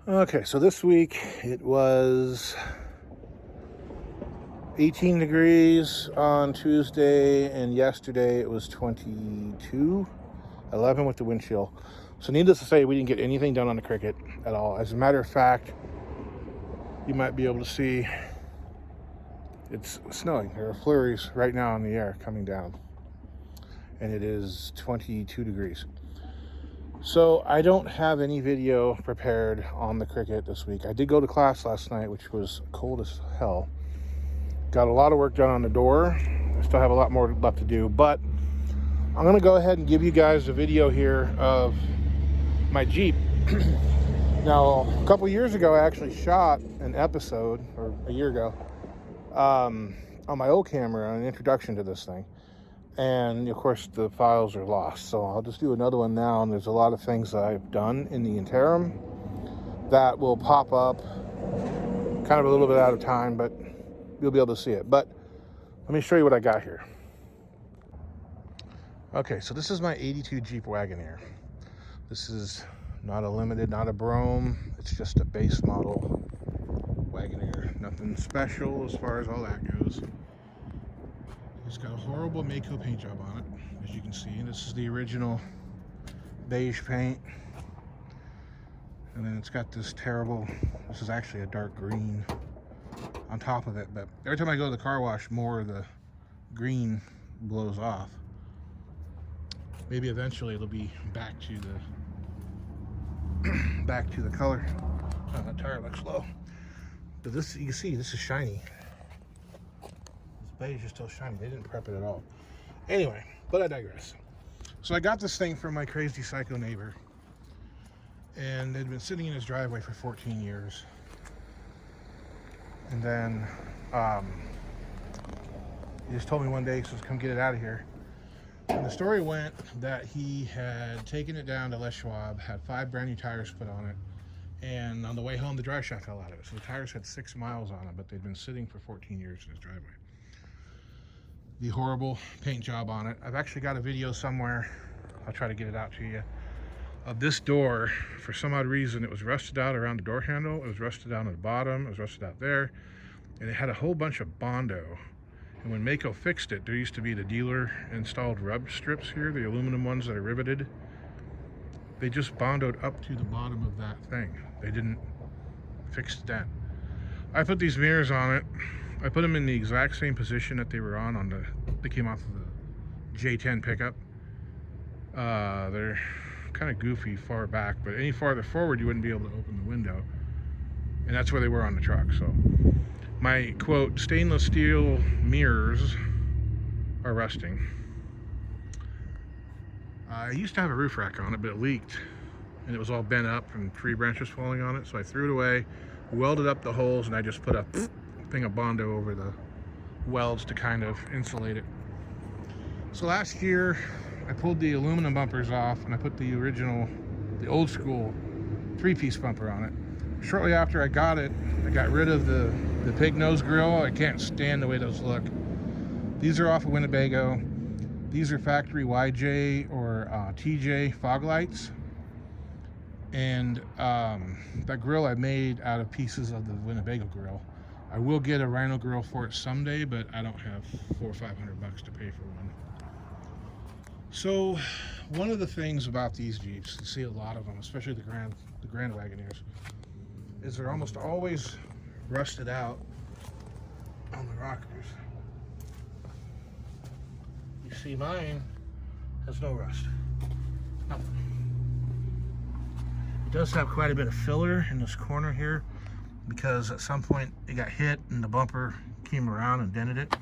Okay, so this week it was 18 degrees on Tuesday, and yesterday it was 22, 11 with the wind chill. So needless to say, we didn't get anything done on the cricket at all. As a matter of fact, you might be able to see it's snowing. There are flurries right now in the air coming down, and it is 22 degrees. So I don't have any video prepared on the cricket this week. I did go to class last night, which was cold as hell. Got a lot of work done on the door. I still have a lot more left to do, but I'm gonna go ahead and give you guys a video here of my Jeep. Now, a couple years ago, I actually shot an episode, or a year ago, on my old camera, an introduction to this thing. And of course the files are lost, so I'll just do another one now. And there's a lot of things that I've done in the interim that will pop up kind of a little bit out of time, but you'll be able to see it. But let me show you what I got here. Okay, so this is my 82 Jeep Wagoneer. This is not a limited, not a Brougham. It's just a base model Wagoneer. Nothing special as far as all that goes. It's got a horrible Mako paint job on it, as you can see. This is the original beige paint. And then it's got this terrible, this is actually a dark green on top of it. But every time I go to the car wash, more of the green blows off. Maybe eventually it'll be back to the color. Oh, that tire looks low. But this, you can see, this is shiny. Beige is still shiny. They didn't prep it at all. Anyway, but I digress. So I got this thing from my crazy psycho neighbor, and it had been sitting in his driveway for 14 years. And then he just told me one day, he says, come get it out of here. And the story went that he had taken it down to Les Schwab, had 5 brand new tires put on it, and on the way home the drive shaft fell out of it. So the tires had 6 miles on them, but they'd been sitting for 14 years in his driveway. The horrible paint job on it. I've actually got a video somewhere, I'll try to get it out to you, of this door. For some odd reason, it was rusted out around the door handle, it was rusted out on the bottom, it was rusted out there, and it had a whole bunch of Bondo. And when Mako fixed it, there used to be the dealer installed rub strips here, the aluminum ones that are riveted. They just Bondoed up to the bottom of that thing. They didn't fix the dent. I put these mirrors on it. I put them in the exact same position that they were on the, they came off of the J10 pickup. They're kind of goofy far back, but any farther forward you wouldn't be able to open the window. And that's where they were on the truck. So my, quote, stainless steel mirrors are rusting. I used to have a roof rack on it, but it leaked and it was all bent up from tree branches falling on it. So I threw it away, welded up the holes, and I just put a thing of Bondo over the welds to kind of insulate it. So last year I pulled the aluminum bumpers off and I put the original, the old school 3-piece bumper on it. Shortly after I got it, I got rid of the pig nose grill. I can't stand the way those look. These are off of Winnebago. These are factory YJ or TJ fog lights. And that grill I made out of pieces of the Winnebago grill. I will get a Rhino grill for it someday, but I don't have $400 or $500 to pay for one. So one of the things about these Jeeps, you see a lot of them, especially the Grand Wagoneers, is they're almost always rusted out on the rockers. You see mine has no rust. Nothing. It does have quite a bit of filler in this corner here, because at some point it got hit and the bumper came around and dented it.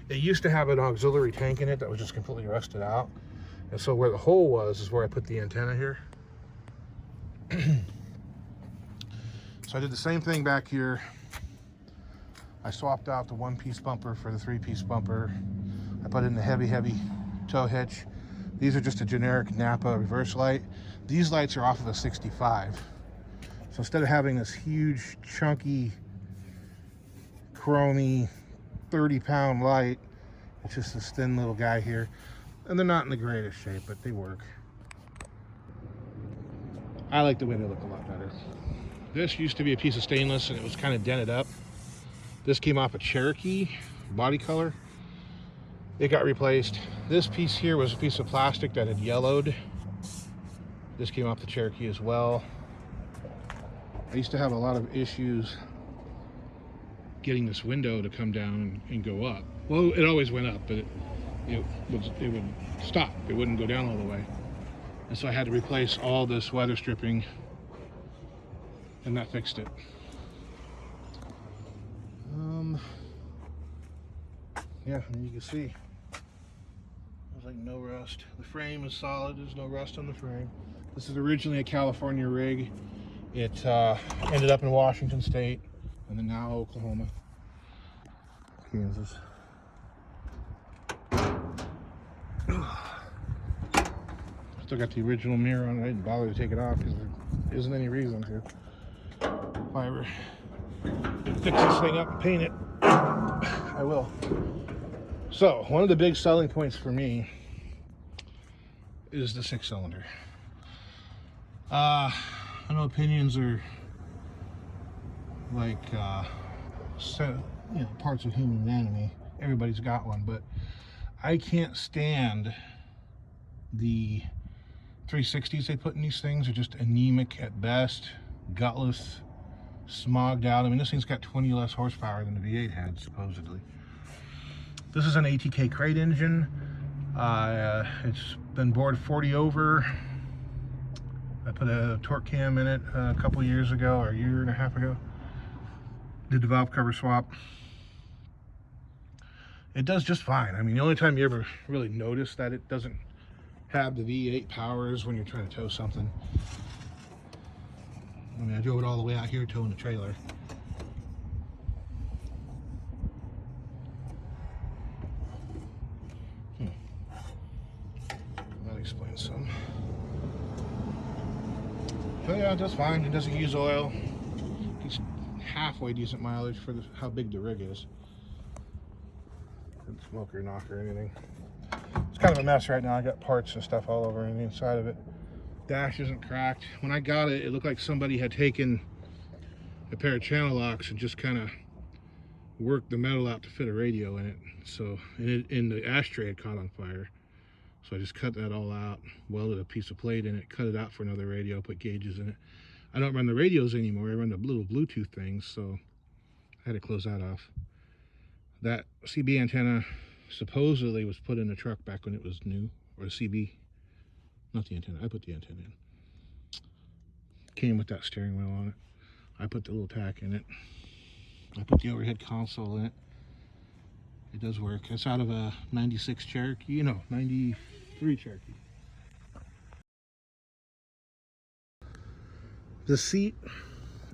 It used to have an auxiliary tank in it that was just completely rusted out. And so where the hole was is where I put the antenna here. So I did the same thing back here. I swapped out the 1-piece bumper for the 3-piece bumper. I put in the heavy tow hitch. These are just a generic Napa reverse light. These lights are off of a 65. So instead of having this huge, chunky, chromy, 30-pound light, it's just this thin little guy here. And they're not in the greatest shape, but they work. I like the way they look a lot better. This used to be a piece of stainless and it was kind of dented up. This came off a Cherokee body color. It got replaced. This piece here was a piece of plastic that had yellowed. This came off the Cherokee as well. I used to have a lot of issues getting this window to come down and go up. Well, it always went up, but it would stop. It wouldn't go down all the way. And so I had to replace all this weather stripping, and that fixed it. Yeah, and you can see there's like no rust. The frame is solid. There's no rust on the frame. This is originally a California rig. It ended up in Washington State, and then now Oklahoma, Kansas. Still got the original mirror on it. I didn't bother to take it off because there isn't any reason to. If I ever fix this thing up and paint it, I will. So, one of the big selling points for me is the 6-cylinder. I know opinions are like, parts of human anatomy. Everybody's got one, but I can't stand the 360s they put in these things. Are just anemic at best, gutless, smogged out. I mean, this thing's got 20 less horsepower than the V8 had, supposedly. This is an ATK crate engine. It's been bored 40 over. I put a torque cam in it a couple years ago, or a year and a half ago. Did the valve cover swap. It does just fine. I mean, the only time you ever really notice that it doesn't have the V8 power is when you're trying to tow something. I mean, I drove it all the way out here towing the trailer. That explains some. But yeah, it does fine. It doesn't use oil. It's halfway decent mileage for how big the rig is. Didn't smoke or knock or anything. It's kind of a mess right now. I got parts and stuff all over the inside of it. Dash isn't cracked. When I got it, it looked like somebody had taken a pair of channel locks and just kind of worked the metal out to fit a radio in it. So, and the ashtray had caught on fire. So I just cut that all out, welded a piece of plate in it, cut it out for another radio, put gauges in it. I don't run the radios anymore. I run the little Bluetooth things, so I had to close that off. That CB antenna supposedly was put in the truck back when it was new, or CB, not the antenna. I put the antenna in. Came with that steering wheel on it. I put the little tack in it. I put the overhead console in it. It does work. It's out of a 96 Cherokee, 93 Cherokee. The seat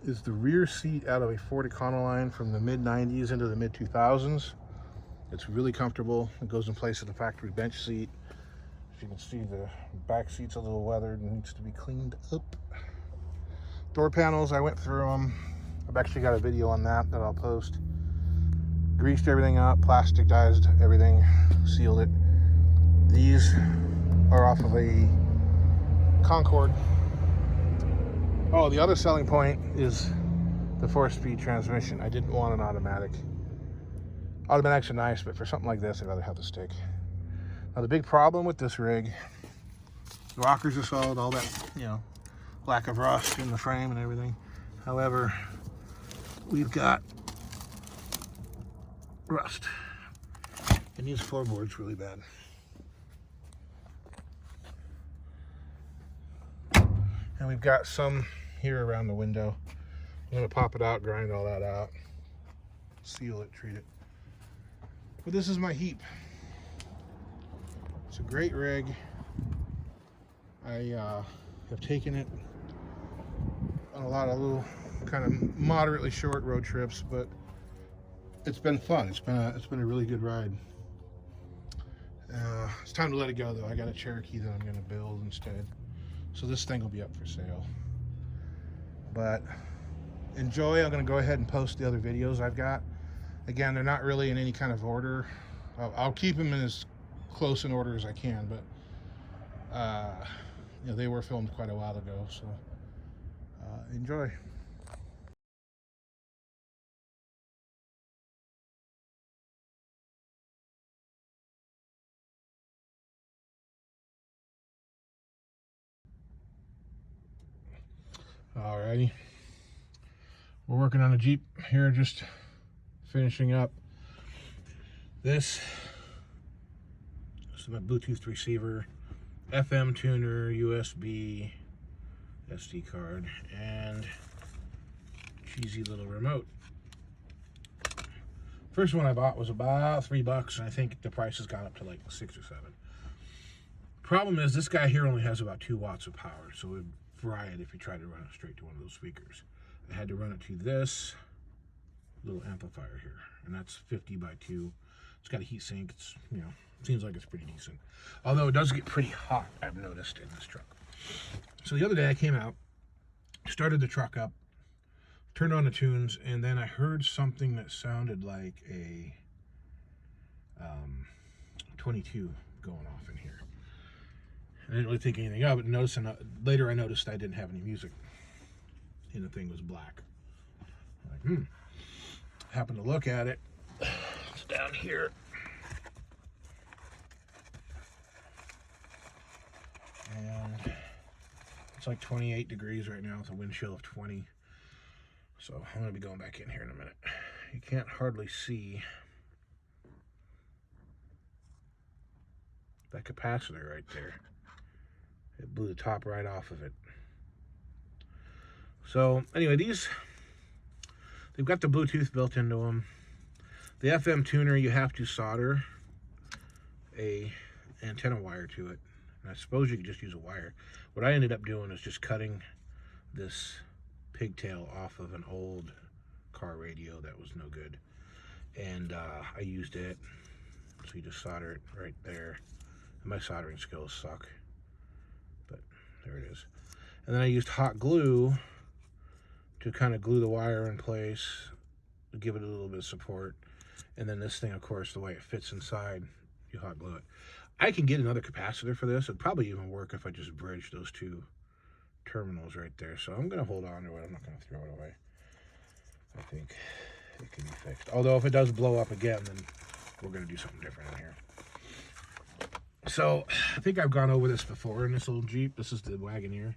is the rear seat out of a Ford Econoline from the mid-90s into the mid-2000s. It's really comfortable. It goes in place of the factory bench seat. As you can see, the back seat's a little weathered and needs to be cleaned up. Door panels, I went through them. I've actually got a video on that I'll post. Greased everything up, plasticized everything, sealed it. These are off of a Concorde. Oh, the other selling point is the 4-speed transmission. I didn't want an automatic. Automatics are nice, but for something like this, I'd rather have the stick. Now, the big problem with this rig, the rockers are solid, all that, lack of rust in the frame and everything. However, we've got rust, and these floorboards really bad. And we've got some here around the window. I'm gonna pop it out, grind all that out, seal it, treat it. But this is my Heep. It's a great rig. I have taken it on a lot of little kind of moderately short road trips, but it's been fun. It's been a really good ride. It's time to let it go though. I got a Cherokee that I'm gonna build instead. So this thing will be up for sale. But enjoy. I'm gonna go ahead and post the other videos I've got. Again, they're not really in any kind of order. I'll keep them in as close in order as I can, but they were filmed quite a while ago, so enjoy. Alrighty. We're working on a Jeep here, just finishing up. This is my Bluetooth receiver, FM tuner, USB, SD card, and cheesy little remote. First one I bought was about $3, and I think the price has gone up to like 6 or 7. Problem is, this guy here only has about 2 watts of power, so it would fry it if you tried to run it straight to one of those speakers. I had to run it to this little amplifier here, and that's 50 by 2. It's got a heat sink. It's, you know, seems like it's pretty decent. Although it does get pretty hot, I've noticed, in this truck. So the other day I came out, started the truck up, turned on the tunes, and then I heard something that sounded like a 22 going off in here. I didn't really think anything of it. Later I noticed I didn't have any music, and the thing was black. I'm like, Happened to look at it. It's down here. And it's like 28 degrees right now with a wind chill of 20. So I'm going to be going back in here in a minute. You can't hardly see that capacitor right there. It blew the top right off of it. So anyway, they've got the Bluetooth built into them. The FM tuner, you have to solder a antenna wire to it. And I suppose you could just use a wire. What I ended up doing is just cutting this pigtail off of an old car radio that was no good. And I used it. So you just solder it right there. And my soldering skills suck. But there it is. And then I used hot glue to kind of glue the wire in place, give it a little bit of support. And then this thing, of course, the way it fits inside, you hot glue it. I can get another capacitor for this. It'd probably even work if I just bridged those 2 terminals right there. So I'm going to hold on to it. I'm not going to throw it away. I think it can be fixed. Although if it does blow up again, then we're going to do something different in here. So I think I've gone over this before in this little Jeep. This is the Wagoneer.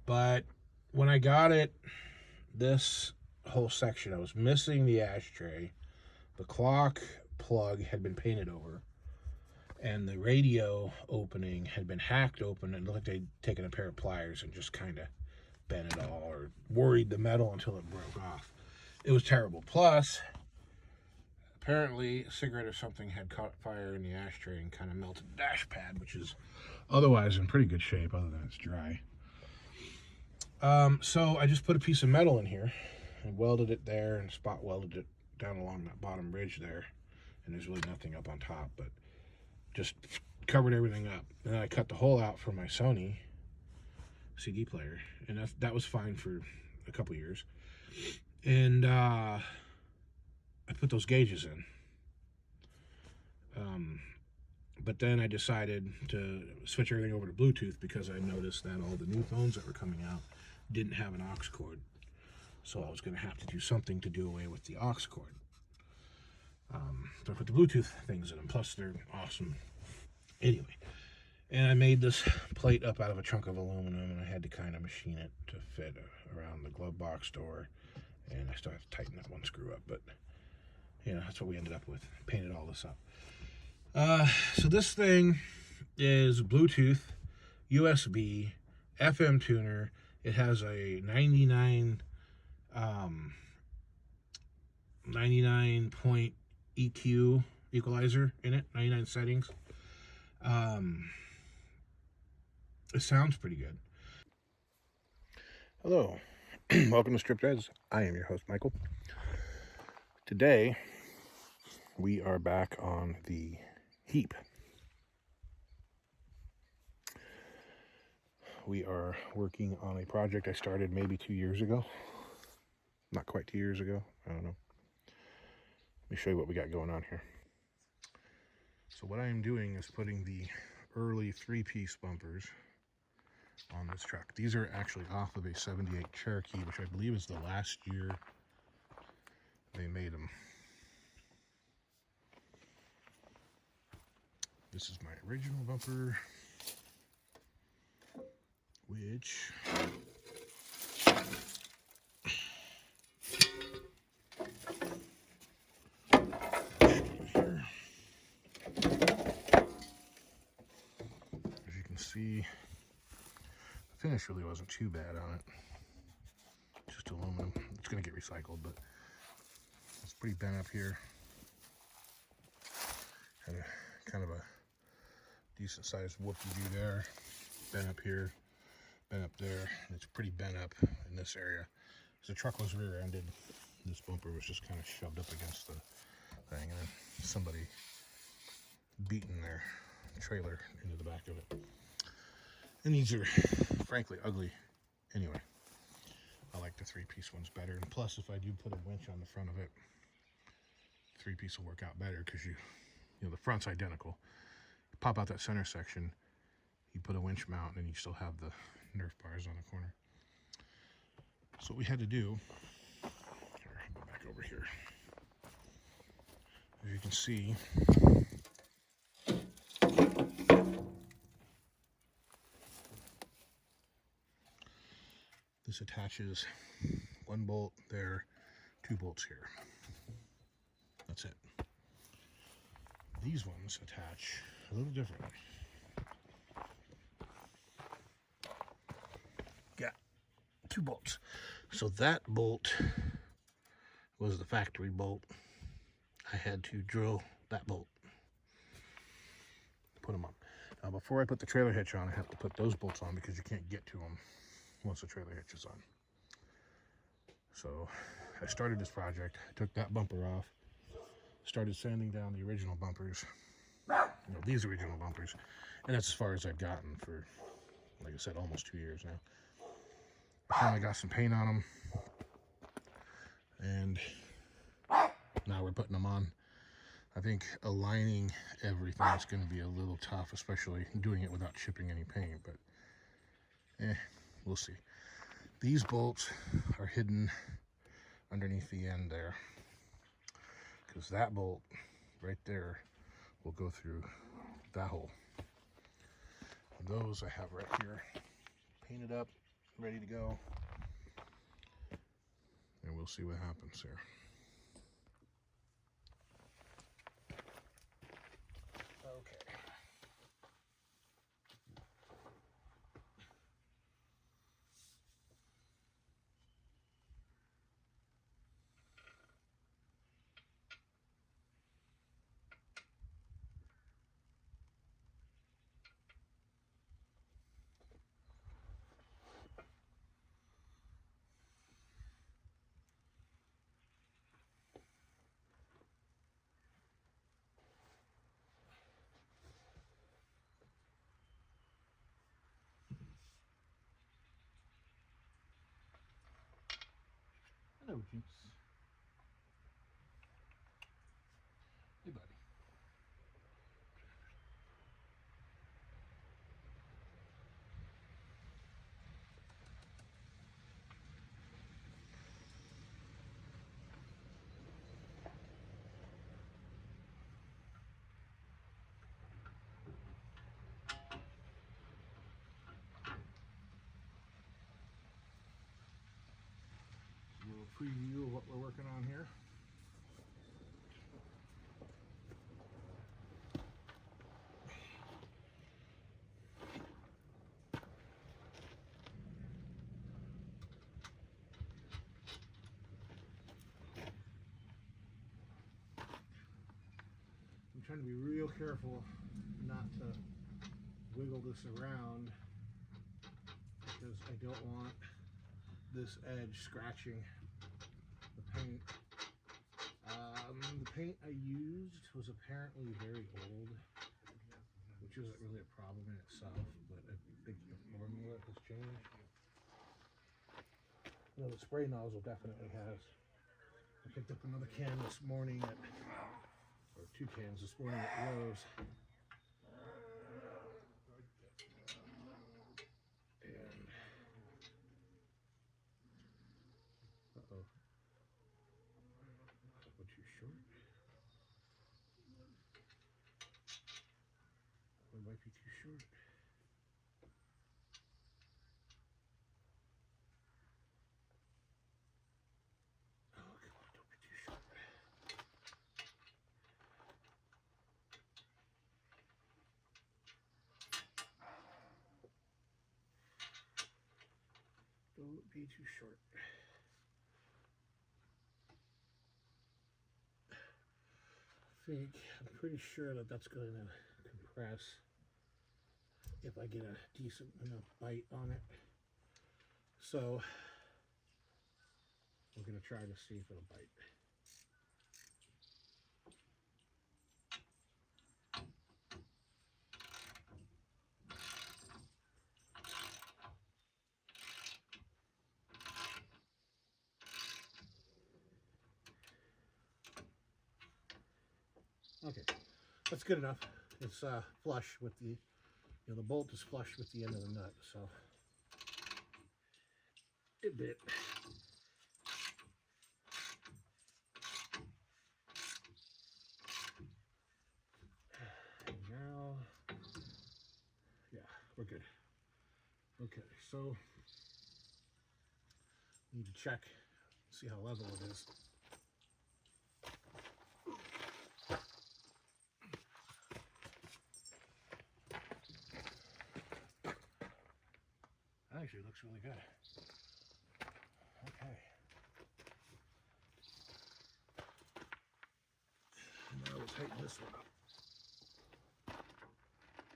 But when I got it, this whole section, I was missing the ashtray. The clock plug had been painted over, and the radio opening had been hacked open, and it looked like they'd taken a pair of pliers and just kind of bent it all, or worried the metal until it broke off. It was terrible. Plus, apparently a cigarette or something had caught fire in the ashtray and kind of melted the dash pad, which is otherwise in pretty good shape other than it's dry. So I just put a piece of metal in here and welded it there and spot welded it down along that bottom ridge there. And there's really nothing up on top, but just covered everything up. And then I cut the hole out for my Sony CD player, and that was fine for a couple years. And I put those gauges in. But then I decided to switch everything over to Bluetooth because I noticed that all the new phones that were coming out didn't have an aux cord. So I was going to have to do something to do away with the aux cord. So I put the Bluetooth things in them, plus they're awesome. Anyway, and I made this plate up out of a chunk of aluminum, and I had to kind of machine it to fit around the glove box door. And I still have to tighten that one screw up, but you know, that's what we ended up with. Painted all this up. So this thing is Bluetooth, USB, FM tuner. It has a 99 point EQ equalizer in it, 99 settings. It sounds pretty good. Hello, welcome to Stripped Reds. I am your host, Michael. Today, we are back on the Heep. We are working on a project I started maybe 2 years ago. Not quite 2 years ago, I don't know. Let me show you what we got going on here. So what I am doing is putting the early 3-piece bumpers on this truck. These are actually off of a 78 Cherokee, which I believe is the last year they made them. This is my original bumper, which finish really wasn't too bad on it. Just aluminum. It's going to get recycled, but it's pretty bent up here. Had a kind of a decent sized whoop-de-doo there. Bent up here, bent up there. And it's pretty bent up in this area. So the truck was rear-ended. This bumper was just kind of shoved up against the thing, and then somebody beating their trailer into the back of it. And these are frankly ugly anyway. I like the 3-piece ones better, and plus if I do put a winch on the front of it, 3-piece will work out better because you know the front's identical. You pop out that center section, you put a winch mount, and you still have the Nerf bars on the corner. So what we had to do, here, I'll go back over here. As you can see, this attaches 1 bolt there, 2 bolts here. That's it. These ones attach a little differently. Got 2 bolts. So that bolt was the factory bolt. I had to drill that bolt, put them on. Now before I put the trailer hitch on, I have to put those bolts on because you can't get to them once the trailer hitch is on. So I started this project, I took that bumper off, started sanding down the original bumpers, these original bumpers, and that's as far as I've gotten for, like I said, almost 2 years now. I finally got some paint on them, and now we're putting them on. I think aligning everything is going to be a little tough, especially doing it without chipping any paint, but we'll see. These bolts are hidden underneath the end there, because that bolt right there will go through that hole. And those I have right here, painted up, ready to go, and we'll see what happens here. Okay. Hello, Juice. Hey, buddy. A little preview of what we're working on here. I'm trying to be real careful not to wiggle this around because I don't want this edge scratching the paint. The paint I used was apparently very old, which isn't really a problem in itself, but I think the formula has changed. You know, the spray nozzle definitely has. I picked up another can this morning at, or 2 cans this morning at Lowe's. And, uh-oh. That went too short. That might be too short. Oh, come on, don't be too short. be too short. I'm pretty sure that that's going to compress if I get a decent enough bite on it. So we're going to try to see if it'll bite. Okay, that's good enough. It's flush with the, the bolt is flush with the end of the nut, so it bit. And now, yeah, we're good. Okay, so need to check, see how level it is. Actually, it looks really good. Okay. Now we'll tighten this one up,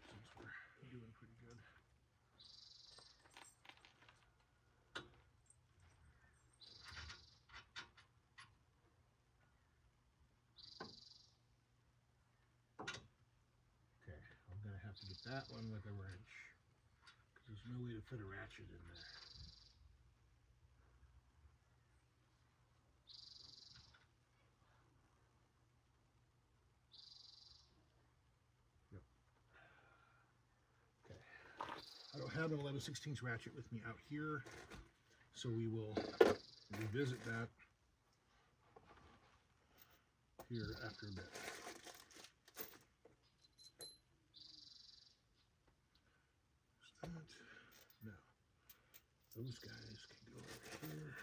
since we're doing pretty good. Okay, I'm gonna have to get that one with a wrench, because there's no way to fit a ratchet in there. Yep. Okay. I don't have an 11/16 ratchet with me out here, so we will revisit that here after a bit. That. Now, those guys can go over here.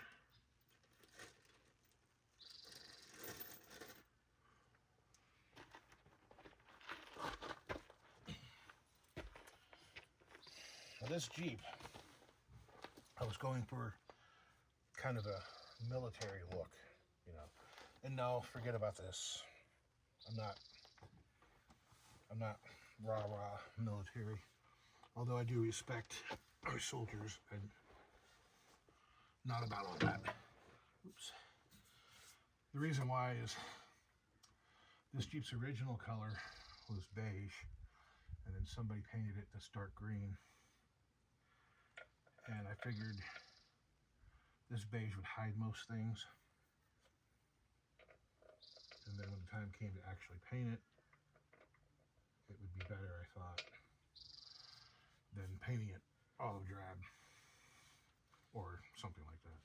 Now this Jeep, I was going for kind of a military look, and no, forget about this. I'm not rah military, although I do respect our soldiers and not about all that. Oops. The reason why is this Jeep's original color was beige, and then somebody painted it this dark green, and I figured this beige would hide most things, and then when the time came to actually paint it, it would be better, I thought, than painting it olive drab or something like that.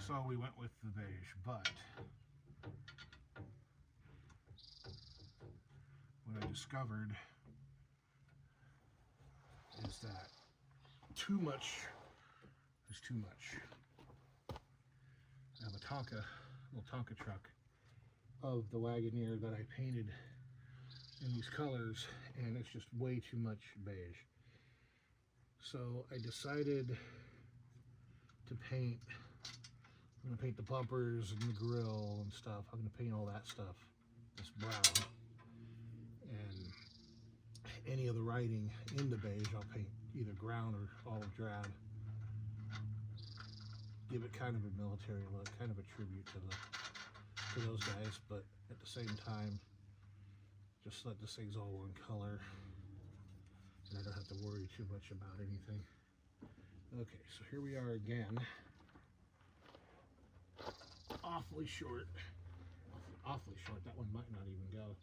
So we went with the beige, but what I discovered is that too much is too much. I have a little Tonka truck of the Wagoneer that I painted in these colors, and it's just way too much beige. So I decided to paint, I'm gonna paint the bumpers and the grill and stuff. I'm gonna paint all that stuff this brown, and any of the writing in the beige I'll paint either brown or olive drab. Give it kind of a military look, kind of a tribute to those guys, but at the same time, just let this thing's all one color, and I don't have to worry too much about anything. Okay, so here we are again. Awfully short. Awfully short. That one might not even go.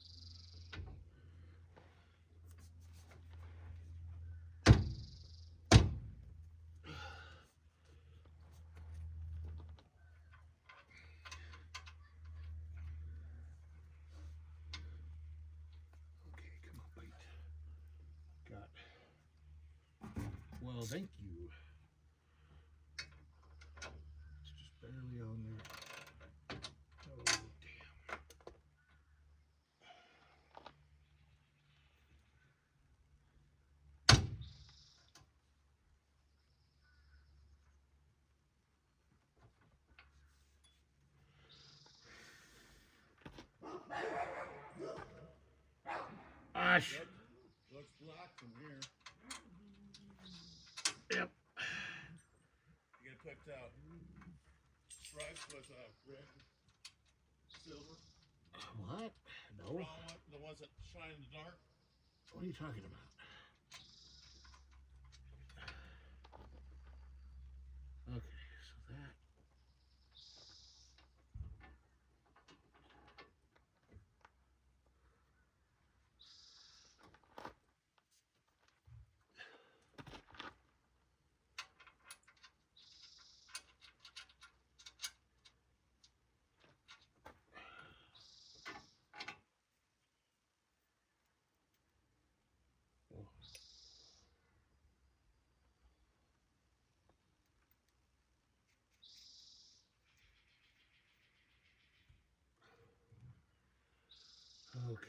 Okay, come on, bite. Got. Well, thank you. It's just barely on there. Oh, damn. gosh. Looks black from here. Yep. You gotta put stripes with red, silver. What? No. The ones that shine in the dark. What are you talking about? Okay, so that. Okay.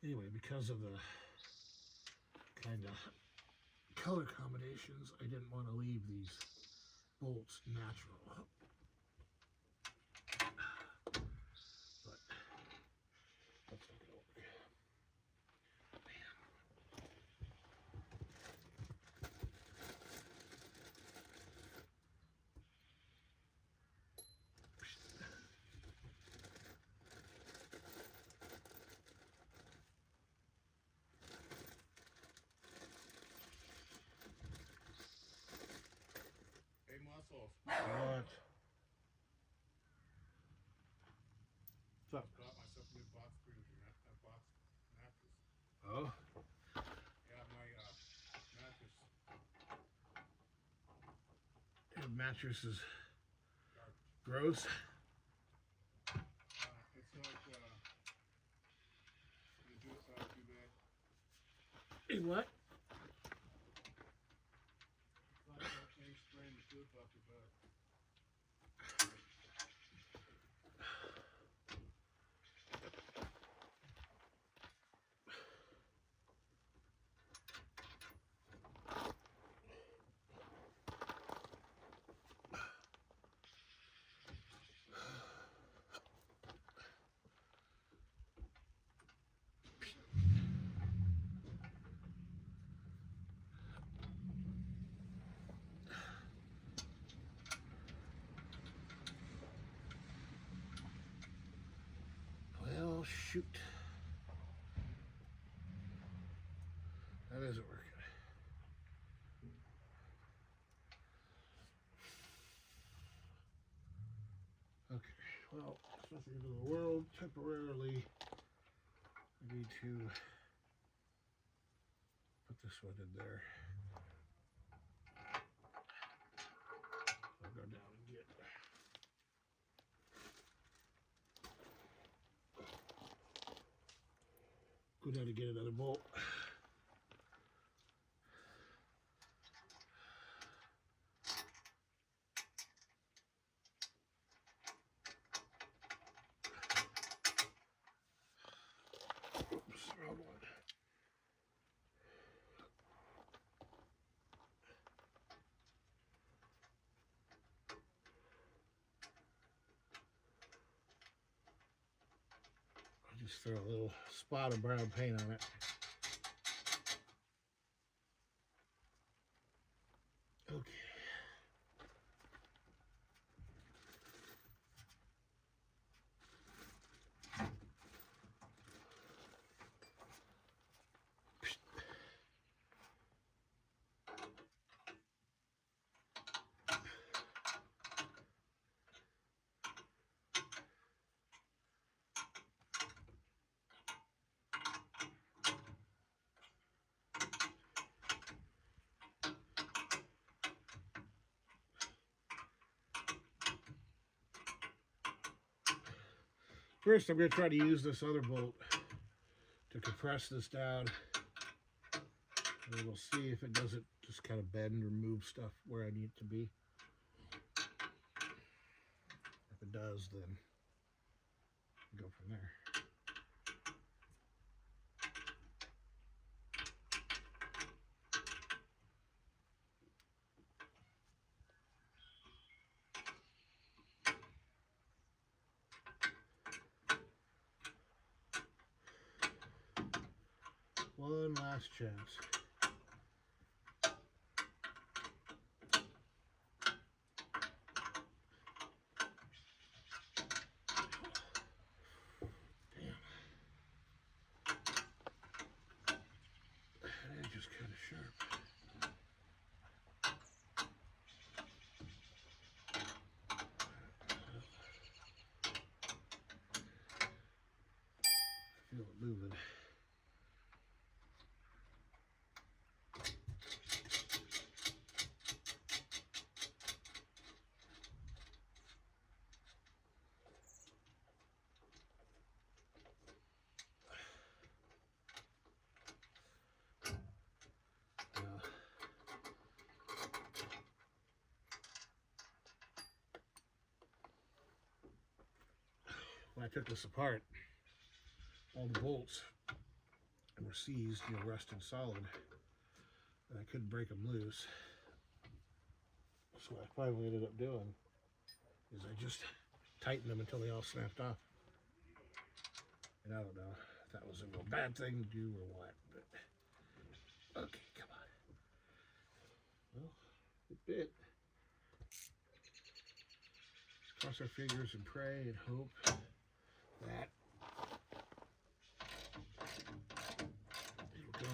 Anyway, because of the kind of color combinations, I didn't want to leave these bolts natural. But that's not gonna work. Hey, Muscles. What? What's up? Got myself a new box spring box mattress. Oh? Yeah, my mattress. Your mattress is Garbage. gross. It's like too bad. Hey, what? It's like that thing spraying the poop up your butt. Well, shoot. That isn't working. Okay, well, it's not the end of the world. Temporarily, I need to put this one in there. I'll go down and get another bolt. Oops, wrong one. I just throw a little spot of brown paint on it. Okay. First, I'm going to try to use this other bolt to compress this down. And then we'll see if it doesn't just kind of bend or move stuff where I need it to be. If it does, then we'll go from there. One last chance. Damn. That is just kind of sharp. I feel it moving. When I took this apart, all the bolts were seized, rusted solid, and I couldn't break them loose. So what I finally ended up doing is I just tightened them until they all snapped off. And I don't know if that was a real bad thing to do or what, but okay, come on. Well, it bit. Cross our fingers and pray and hope that it'll go.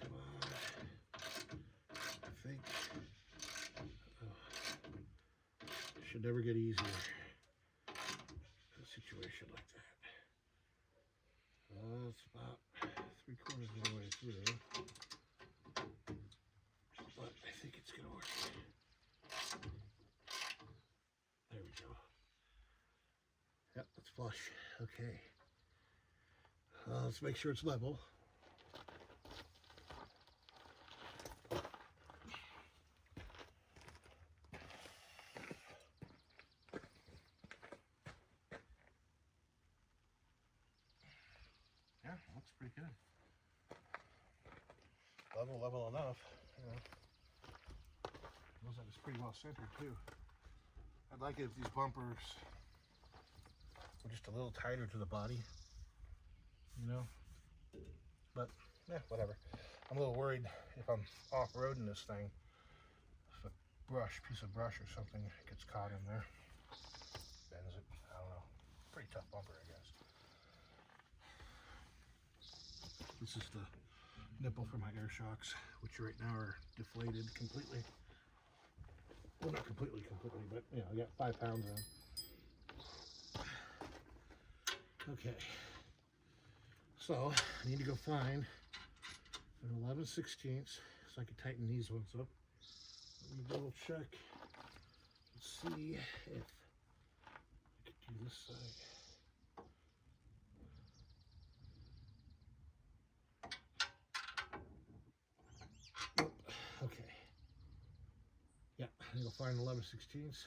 Come on. I think it should never get easier in a situation like that. It's about 3/4 of the way through, but I think it's gonna work. There we go. Yep, that's flush. Okay. Let's make sure it's level. Yeah, looks pretty good. Level enough. Looks like it's pretty well centered too. I'd like it if these bumpers were just a little tighter to the body, but yeah, whatever. I'm a little worried if I'm off-roading this thing, if a piece of brush or something gets caught in there, bends it. I don't know. Pretty tough bumper, I guess. This is the nipple for my air shocks, which right now are deflated completely. Well, not completely, but I got 5 pounds in. Okay, so I need to go find an 11/16 so I can tighten these ones up. Let me double check and see if I could do this side. Okay. Yeah, I'm gonna find 11/16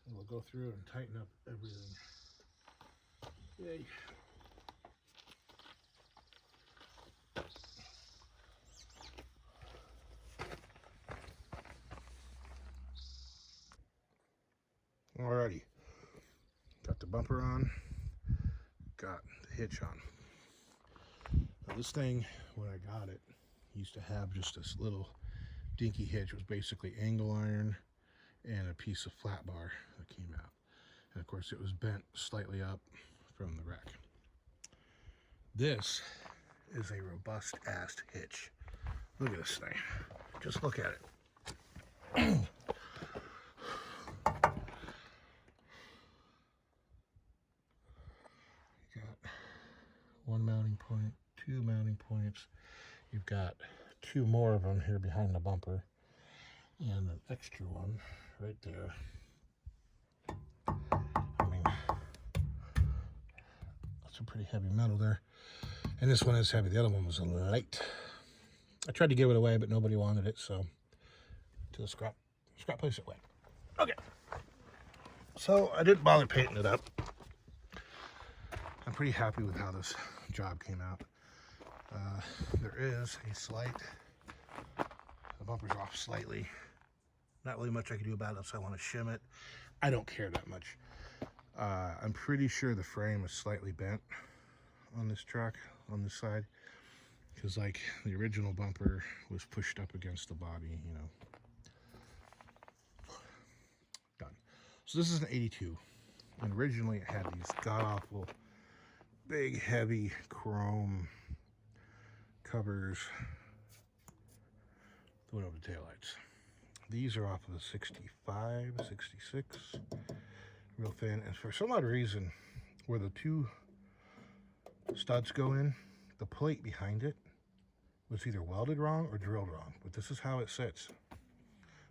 and we'll go through and tighten up everything. Yay. Alrighty, got the bumper on, got the hitch on. Now this thing, when I got it, used to have just this little dinky hitch. It was basically angle iron and a piece of flat bar that came out. And of course it was bent slightly up from the wreck. This is a robust ass hitch. Look at this thing. Just look at it. You got one mounting point, 2 mounting points. You've got 2 more of them here behind the bumper and an extra one right there. I mean, that's a pretty heavy metal there. And this one is heavy. The other one was light. I tried to give it away, but nobody wanted it, so to the scrap place it went. Okay. So I didn't bother painting it up. I'm pretty happy with how this job came out. There is a slight, the bumper's off slightly. Not really much I can do about it, so I want to shim it. I don't care that much. I'm pretty sure the frame is slightly bent on this truck, on this side, because like the original bumper was pushed up against the body, you know. Done. So this is an 82, and originally it had these god-awful, big, heavy chrome covers that went over the taillights. These are off of the 65, 66, real thin, and for some odd reason, where the two studs go in, the plate behind it was either welded wrong or drilled wrong, but this is how it sits.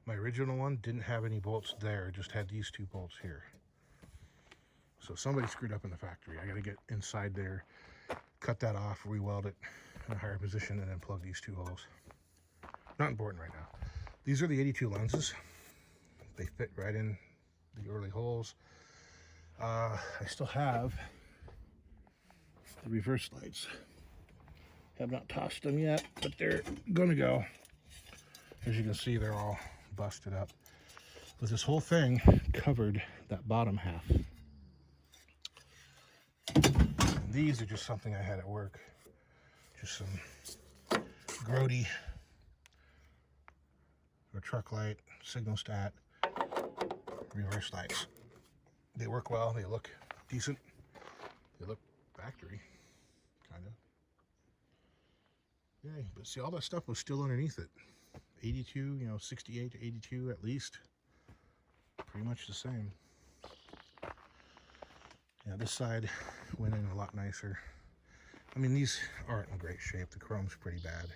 My original one didn't have any bolts there, just had these two bolts here. So somebody screwed up in the factory. I gotta get inside there, cut that off, re-weld it in a higher position, and then plug these two holes. Not important right now. These are the 82 lenses. They fit right in the early holes. I still have the reverse lights. Have not tossed them yet, but they're gonna go. As you can see, they're all busted up. But this whole thing covered that bottom half. And these are just something I had at work. Just some Grody or truck light, signal stat, reverse lights. They work well, they look decent, they look factory, kind of. Yay, but see, all that stuff was still underneath it. 82, you know, 68 to 82 at least. Pretty much the same. Yeah, this side went in a lot nicer. I mean, these aren't in great shape. The chrome's pretty bad,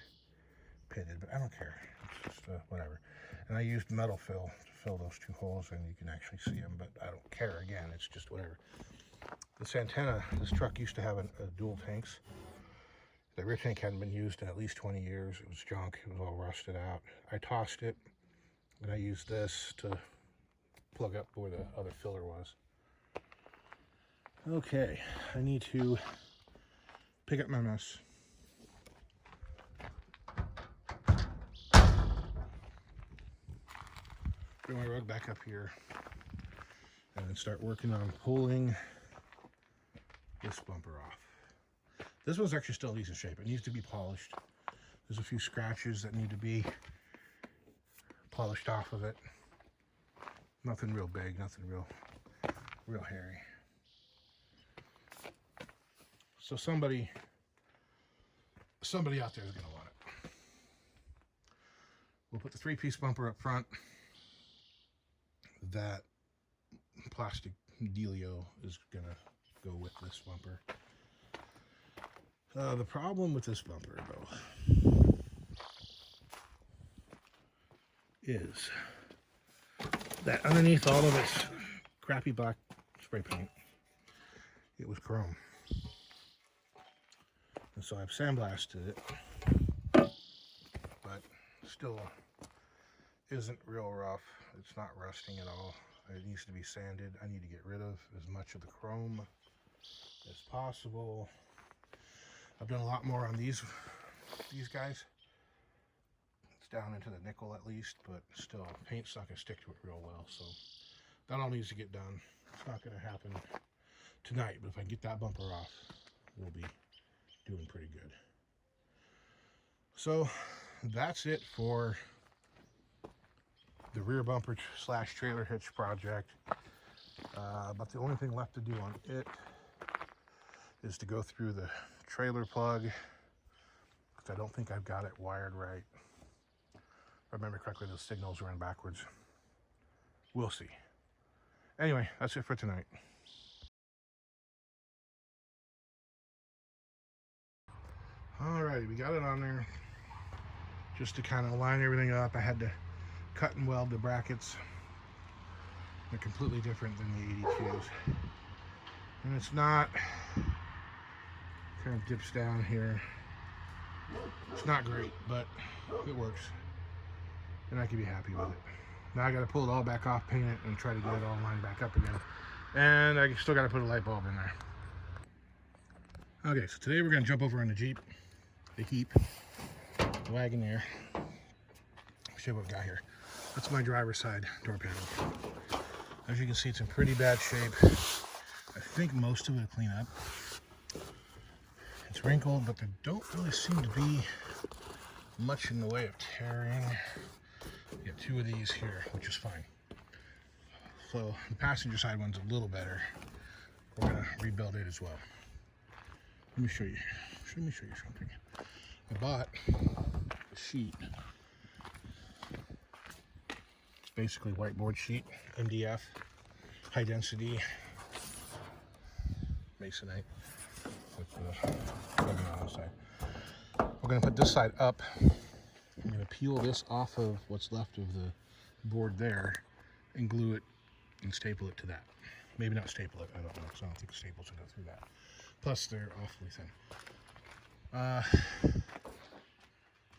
pitted, but I don't care. It's just whatever. And I used metal fill to fill those two holes, and you can actually see them, but I don't care. Again, it's just whatever. This antenna, this truck used to have a dual tanks. The rear tank hadn't been used in at least 20 years. It was junk. It was all rusted out. I tossed it, and I used this to plug up where the other filler was. Okay, I need to pick up my mess. Bring my rug back up here and then start working on pulling this bumper off. This one's actually still in decent shape. It needs to be polished. There's a few scratches that need to be polished off of it. Nothing real big, nothing real hairy. So somebody out there is gonna want it. We'll put the 3-piece bumper up front. That plastic dealio is gonna go with this bumper. The problem with this bumper, though, is that underneath all of its crappy black spray paint, it was chrome. And so I've sandblasted it, but still isn't real rough. It's not rusting at all. It needs to be sanded. I need to get rid of as much of the chrome as possible. I've done a lot more on these guys. It's down into the nickel at least, but still, paint's not gonna stick to it real well. So that all needs to get done. It's not gonna happen tonight, but if I can get that bumper off, we'll be doing pretty good. So that's it for the rear bumper slash trailer hitch project. But the only thing left to do on it is to go through the trailer plug, because I don't think I've got it wired right. If I remember correctly, the signals ran backwards. We'll see. Anyway, that's it for tonight. Alrighty, we got it on there. Just to kind of line everything up, I had to cut and weld the brackets. They're completely different than the 82s. And it's not, kind of dips down here. It's not great, but it works. And I can be happy with it. Now I gotta pull it all back off, paint it, and try to get it all lined back up again. And I still gotta put a light bulb in there. Okay, so today we're gonna jump over on the Jeep, the Heep, the wagoneer. See what we've got here. That's my driver's side door panel. As you can see, it's in pretty bad shape. I think most of it will clean up. It's wrinkled, but there don't really seem to be much in the way of tearing. Get 2 of these here, which is fine. So the passenger side one's a little better. We're gonna rebuild it as well. Let me show you. Let me show you something. I bought a sheet. It's basically whiteboard sheet, MDF, high density masonite with the rubbing on the side. We're gonna put this side up. I'm gonna peel this off of what's left of the board there and glue it and staple it to that. Maybe not staple it, I don't know, because I don't think staples will go through that. Plus they're awfully thin. I'm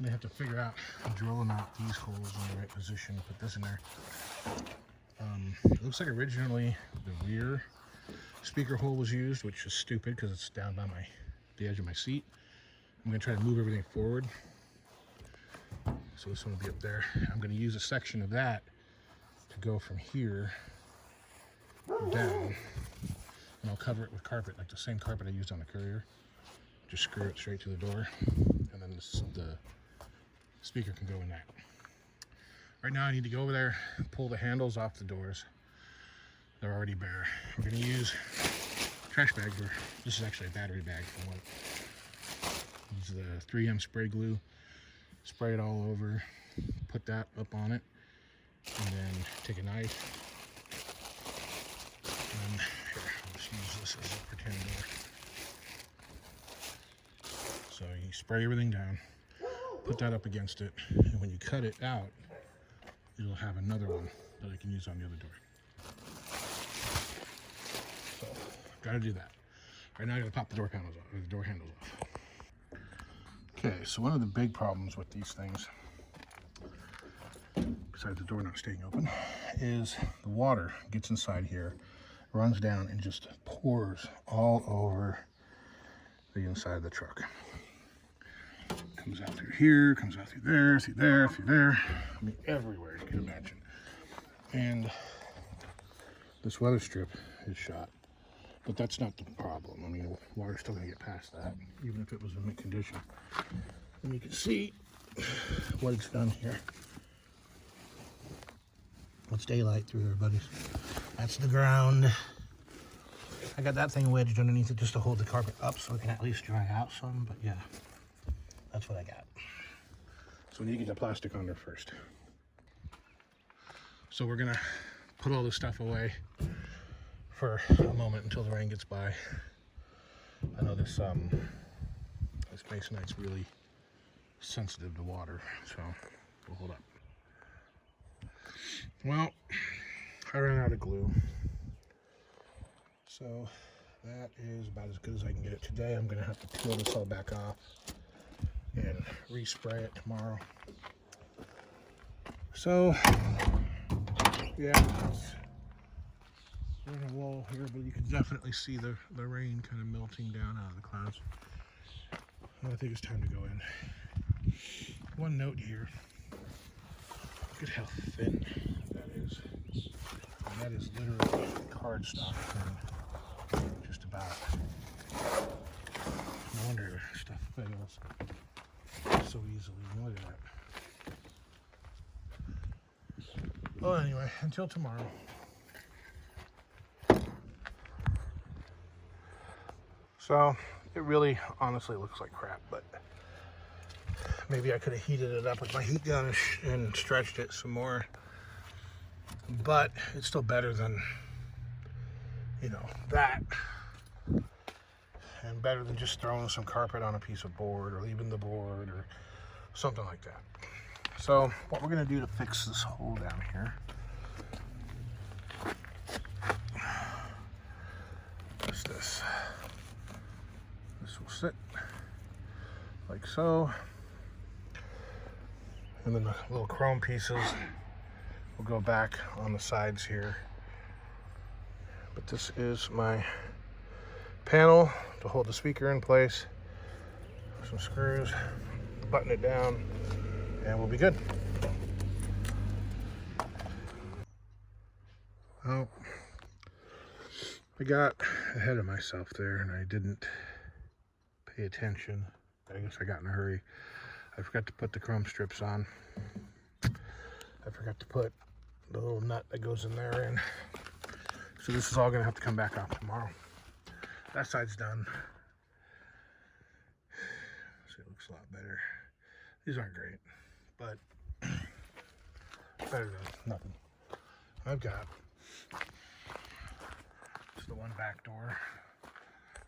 gonna have to figure out drilling out these holes in the right position, put this in there. It looks like originally the rear speaker hole was used, which is stupid because it's down by the edge of my seat. I'm gonna try to move everything forward. So this one will be up there. I'm gonna use a section of that to go from here down, and I'll cover it with carpet, like the same carpet I used on the Courier. Just screw it straight to the door, and then the speaker can go in that. Right now I need to go over there, pull the handles off the doors. They're already bare. We're gonna use trash bags. This is actually a battery bag for one. Use the 3M spray glue, spray it all over, put that up on it, and then take a knife, and here, I'll just use this as a pretend door. So you spray everything down, put that up against it, and when you cut it out, it'll have another one that I can use on the other door. So, gotta do that. Right now I gotta pop the door panels off, or the door handles off. Okay, so one of the big problems with these things, besides the door not staying open, is the water gets inside here, runs down, and just pours all over the inside of the truck. Comes out through here, comes out through there, through there, through there. I mean, everywhere you can imagine. And this weather strip is shot, but that's not the problem. I mean, the water's still gonna get past that, even if it was in mint condition. And you can see what it's done here. Let's daylight through there, buddies. That's the ground. I got that thing wedged underneath it just to hold the carpet up so it can at least dry out some, but yeah, that's what I got. So we need to get the plastic on there first. So we're gonna put all this stuff away for a moment until the rain gets by. I know this masonite's really sensitive to water, so we'll hold up. Well, I ran out of glue, so that is about as good as I can get it today. I'm gonna have to peel this all back off and respray it tomorrow. So yeah, we're in a wall here, but you can definitely see the rain kind of melting down out of the clouds. I think it's time to go in. One note here, look at how thin that is. And that is literally cardstock thin, just about. No wonder stuff fails so easily. Look at that. Well, anyway, until tomorrow. So it really honestly looks like crap, but maybe I could have heated it up with my heat gun and stretched it some more. But it's still better than, you know, that. And better than just throwing some carpet on a piece of board or leaving the board or something like that. So what we're gonna do to fix this hole down here is this. This will sit like so. And then the little chrome pieces will go back on the sides here. But this is my panel to hold the speaker in place. Some screws, button it down, and we'll be good. Well, I got ahead of myself there and I didn't pay pay attention. I guess I got in a hurry. I forgot to put the chrome strips on. I forgot to put the little nut that goes in there in. So this is all gonna have to come back off tomorrow. That side's done. See, it looks a lot better. These aren't great, but better than nothing. I've got just the one back door.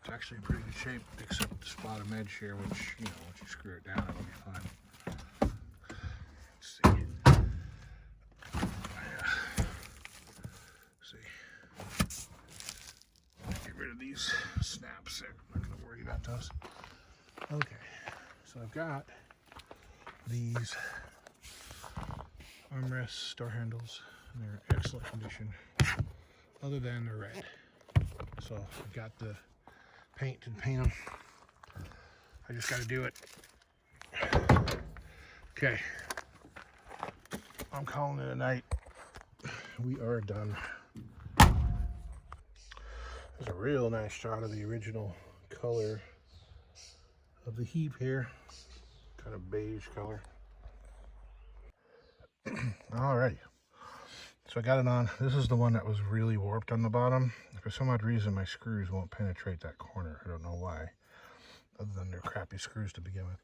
It's actually in pretty good shape, except this bottom edge here, which, you know, once you screw it down, it'll be fine. Let's see. See. Get rid of these snaps there. I'm not going to worry about those. Okay, so I've got these armrests, door handles, and they're in excellent condition, other than they're red. So I've got the paint and paint them. I just got to do it. Okay, I'm calling it a night. We are done. There's a real nice shot of the original color of the Heep here, kind of beige color. Alrighty, so I got it on. This is the one that was really warped on the bottom. For some odd reason, my screws won't penetrate that corner. I don't know why, other than they're crappy screws to begin with.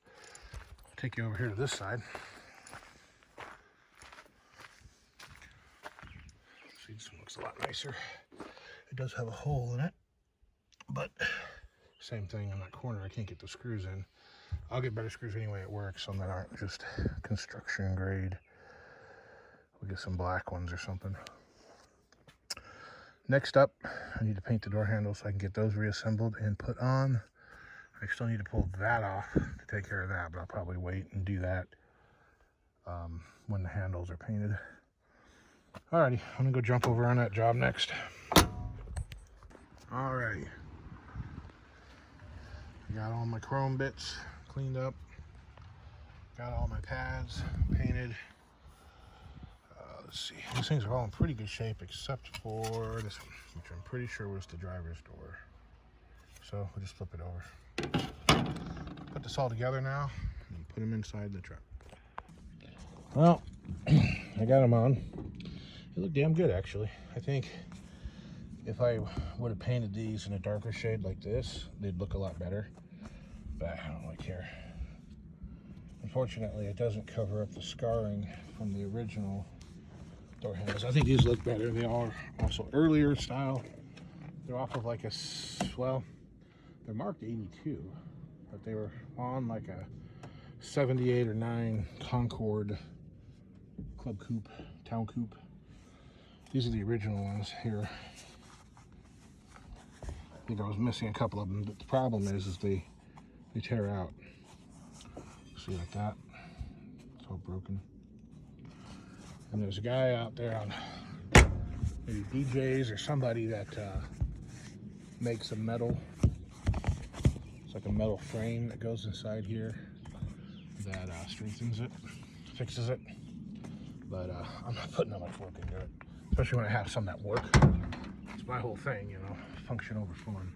I'll take you over here to this side. See, this one looks a lot nicer. It does have a hole in it, but same thing on that corner. I can't get the screws in. I'll get better screws anyway at work, some that aren't just construction grade. We'll get some black ones or something. Next up, I need to paint the door handles so I can get those reassembled and put on. I still need to pull that off to take care of that, but I'll probably wait and do that when the handles are painted. Alrighty, I'm gonna go jump over on that job next. Alrighty. I got all my chrome bits cleaned up. Got all my pads painted. Let's see, these things are all in pretty good shape except for this one, which I'm pretty sure was the driver's door. So we'll just flip it over. Put this all together now and put them inside the truck. Well, I got them on. They look damn good, actually. I think if I would have painted these in a darker shade like this, they'd look a lot better, but I don't really care. Unfortunately, it doesn't cover up the scarring from the original door handles. I think these look better. They are also earlier style. They're off of like a, well, they're marked 82, but they were on like a 78 or 9 Concord Club Coupe, Town Coupe. These are the original ones here. I think I was missing a couple of them, but the problem is they tear out. See, like that. It's all broken. And there's a guy out there on maybe DJs or somebody that makes a metal. It's like a metal frame that goes inside here that strengthens it, fixes it. But I'm not putting that much work into it, especially when I have some that work. It's my whole thing, you know, function over fun.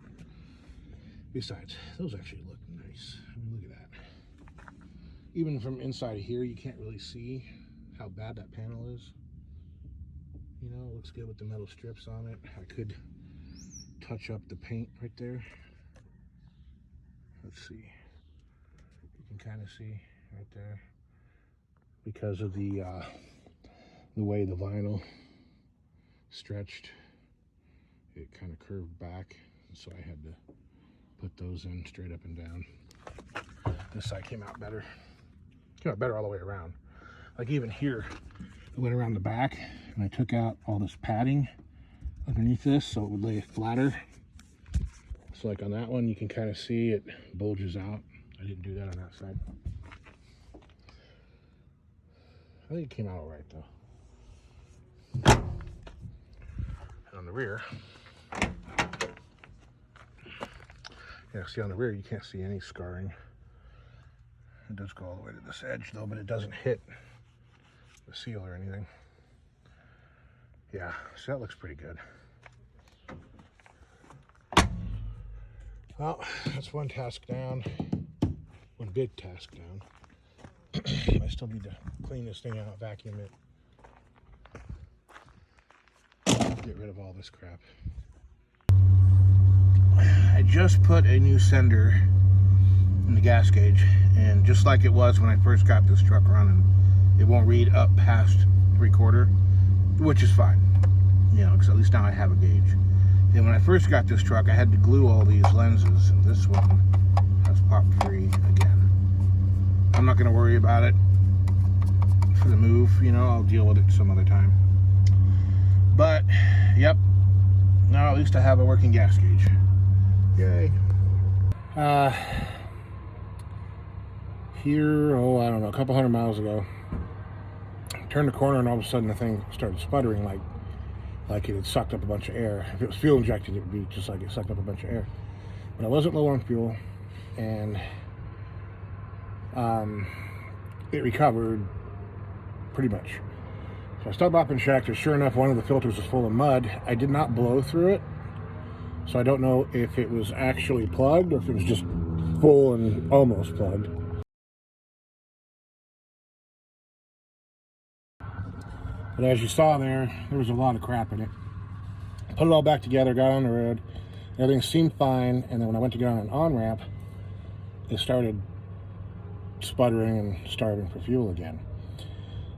Besides, those actually look nice. I mean, look at that. Even from inside of here, you can't really see how bad that panel is. You know, it looks good with the metal strips on it. I could touch up the paint right there. Let's see. You can kind of see right there. Because of the way the vinyl stretched, it kind of curved back. So I had to put those in straight up and down. This side came out better. Came out better all the way around. Like even here, I went around the back and I took out all this padding underneath this so it would lay flatter. So like on that one, you can kind of see it bulges out. I didn't do that on that side. I think it came out all right though. And on the rear, yeah, see on the rear, you can't see any scarring. It does go all the way to this edge though, but it doesn't hit the seal or anything. Yeah, so that looks pretty good. Well, that's one task down. One big task down. I still need to clean this thing out, vacuum it. Get rid of all this crap. I just put a new sender in the gas gauge, and just like it was when I first got this truck running, it won't read up past 3/4, which is fine, you know, because at least now I have a gauge. And when I first got this truck, I had to glue all these lenses, and this one has popped free again. I'm not going to worry about it for the move, you know, I'll deal with it some other time. But, yep, now at least I have a working gas gauge. Yay. Here, I don't know, a couple hundred miles ago, turned the corner and all of a sudden the thing started sputtering like it had sucked up a bunch of air. If it was fuel injected, it would be just like it sucked up a bunch of air. But I wasn't low on fuel, and it recovered pretty much. So I stopped up and checked, and sure enough, one of the filters was full of mud. I did not blow through it, so I don't know if it was actually plugged or if it was just full and almost plugged. But as you saw there was a lot of crap in it. Put it all back together, got on the road. Everything seemed fine, and then when I went to get on an on-ramp, it started sputtering and starving for fuel again.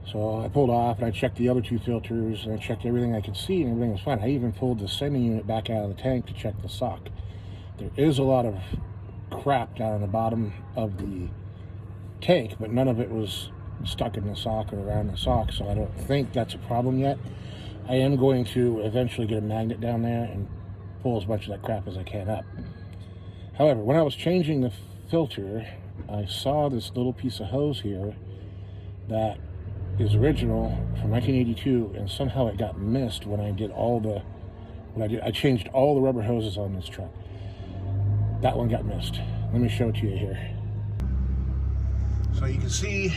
So I pulled off, and I checked the other two filters, and I checked everything I could see, and everything was fine. I even pulled the sending unit back out of the tank to check the sock. There is a lot of crap down on the bottom of the tank, but none of it was stuck in the sock or around the sock, so I don't think that's a problem yet. I am going to eventually get a magnet down there and pull as much of that crap as I can up. However, when I was changing the filter, I saw this little piece of hose here that is original from 1982, and somehow it got missed when I did I changed all the rubber hoses on this truck. That one got missed. Let me show it to you here. So you can see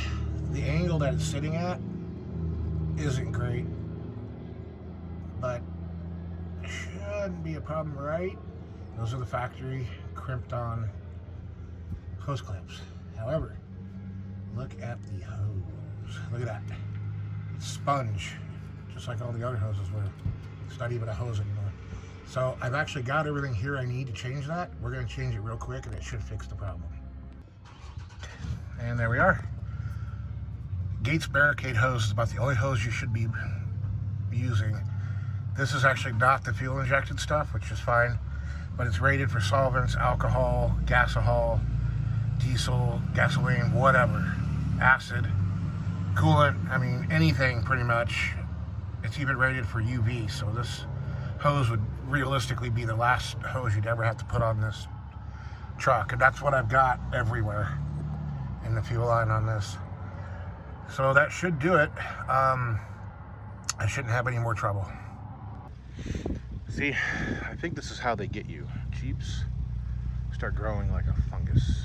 the angle that it's sitting at isn't great, but shouldn't be a problem, right? Those are the factory crimped on hose clamps. However, look at the hose. Look at that. It's sponge, just like all the other hoses were. It's not even a hose anymore. So I've actually got everything here I need to change that. We're going to change it real quick, and it should fix the problem. And there we are. Gates barricade hose is about the only hose you should be using. This is actually not the fuel injected stuff, which is fine, but it's rated for solvents, alcohol, gasohol, diesel, gasoline, whatever, acid, coolant, I mean anything pretty much. It's even rated for UV, so this hose would realistically be the last hose you'd ever have to put on this truck, and that's what I've got everywhere in the fuel line on this. So that should do it. I shouldn't have any more trouble. See, I think this is how they get you. Jeeps start growing like a fungus.